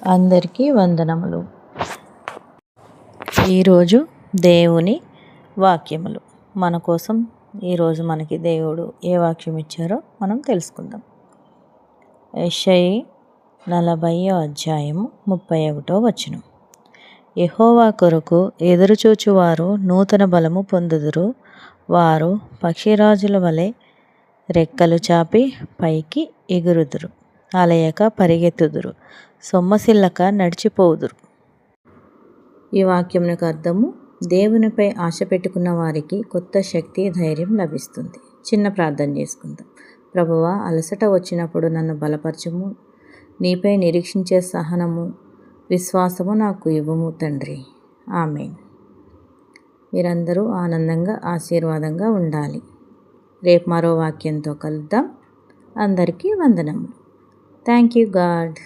అందరికీ వందనములు. ఈరోజు దేవుని వాక్యములు మన కోసం ఈరోజు మనకి దేవుడు ఏ వాక్యం ఇచ్చారో మనం తెలుసుకుందాం. యెషయా 40:31 యెహోవా కొరకు ఎదురుచూచువారు నూతన బలము పొందుదురు. వారు పక్షిరాజుల వలె రెక్కలు చాపి పైకి ఎగురుదురు. అలయక పరిగెత్తుదురు, సొమ్మసిల్లక నడిచిపోదురు. ఈ వాక్యమునకు అర్థము: దేవునిపై ఆశ పెట్టుకున్న వారికి కొత్త శక్తి, ధైర్యం లభిస్తుంది. చిన్న ప్రార్థన చేసుకుందాం. ప్రభువా, అలసట వచ్చినప్పుడు నన్ను బలపరచుము. నీపై నిరీక్షించే సహనము, విశ్వాసము నాకు ఇవ్వము తండ్రి. ఆమేన్. మీరందరూ ఆనందంగా, ఆశీర్వాదంగా ఉండాలి. రేపు మరో వాక్యంతో కలుద్దాం. అందరికీ వందనములు. Thank you God.